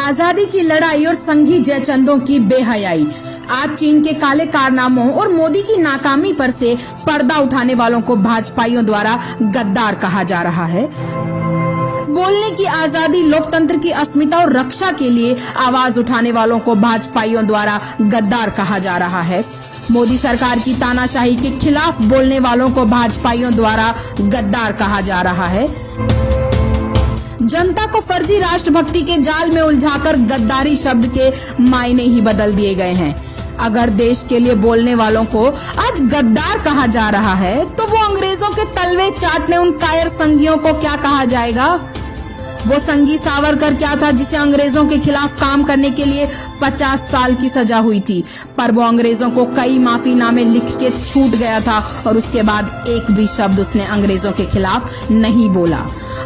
आजादी की लड़ाई और संघी जयचंदों की बेहयाई। आज चीन के काले कारनामों और मोदी की नाकामी पर से पर्दा उठाने वालों को भाजपाइयों द्वारा गद्दार कहा जा रहा है। बोलने की आजादी, लोकतंत्र की अस्मिता और रक्षा के लिए आवाज उठाने वालों को भाजपाइयों द्वारा गद्दार कहा जा रहा है। मोदी सरकार की तानाशाही के खिलाफ बोलने वालों को भाजपाइयों द्वारा गद्दार कहा जा रहा है। जनता को फर्जी राष्ट्रभक्ति के जाल में उलझाकर गद्दारी शब्द के मायने ही बदल दिए गए हैं। अगर देश के लिए बोलने वालों को आज गद्दार कहा जा रहा है तो वो अंग्रेजों के तलवे चाटने उन कायर संघियों को क्या कहा जाएगा? वो संघी सावरकर क्या था जिसे अंग्रेजों के खिलाफ काम करने के लिए 50 साल की सजा हुई थी, पर वो अंग्रेजों को कई माफीनामे लिख के छूट गया था और उसके बाद एक भी शब्द उसने अंग्रेजों के खिलाफ नहीं बोला।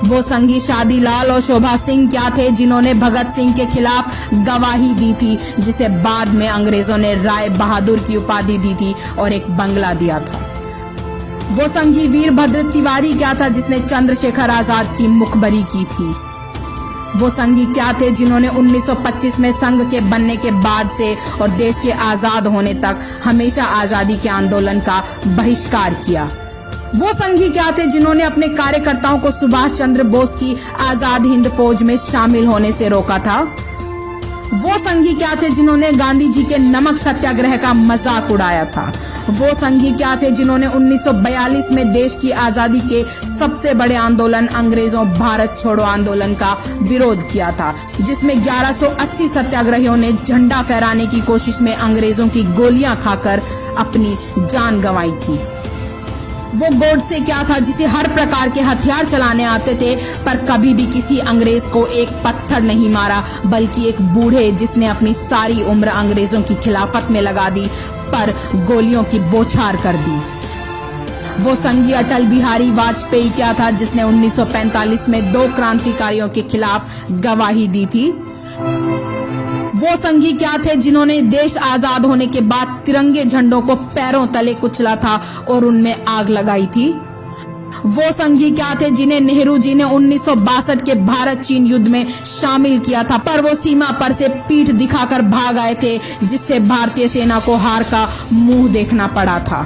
वो संघी शादीलाल और शोभा सिंह क्या थे जिन्होंने भगत सिंह के खिलाफ गवाही दी थी, जिसे बाद में अंग्रेजों ने राय बहादुर की उपाधि दी थी और एक बंगला दिया था। वो संघी वीरभद्र तिवारी क्या था जिसने चंद्रशेखर आजाद की मुखबरी की थी। वो संघी क्या थे जिन्होंने 1925 में संघ के बनने के बाद से और देश के आजाद होने तक हमेशा आजादी के आंदोलन का बहिष्कार किया। वो संघी क्या थे जिन्होंने अपने कार्यकर्ताओं को सुभाष चंद्र बोस की आजाद हिंद फौज में शामिल होने से रोका था। वो संघी क्या थे जिन्होंने गांधी जी के नमक सत्याग्रह का मजाक उड़ाया था। वो संघी क्या थे जिन्होंने 1942 में देश की आजादी के सबसे बड़े आंदोलन अंग्रेजों भारत छोड़ो आंदोलन का विरोध किया था, जिसमें 1180 सत्याग्रहियों ने झंडा फहराने की कोशिश में अंग्रेजों की गोलियां खाकर अपनी जान गंवाई थी। वो गोडसे क्या था जिसे हर प्रकार के हथियार चलाने आते थे, पर कभी भी किसी अंग्रेज को एक पत्थर नहीं मारा, बल्कि एक बूढ़े जिसने अपनी सारी उम्र अंग्रेजों की खिलाफत में लगा दी पर गोलियों की बौछार कर दी। वो संघी अटल बिहारी वाजपेयी क्या था जिसने 1945 में 2 क्रांतिकारियों के खिलाफ गवाही दी थी। वो संघी क्या थे जिन्होंने देश आजाद होने के बाद तिरंगे झंडों को पैरों तले कुचला था और उनमें आग लगाई थी। वो संघी क्या थे जिन्हें नेहरू जी ने 1962 के भारत चीन युद्ध में शामिल किया था, पर वो सीमा पर से पीठ दिखाकर भाग आए थे, जिससे भारतीय सेना को हार का मुंह देखना पड़ा था।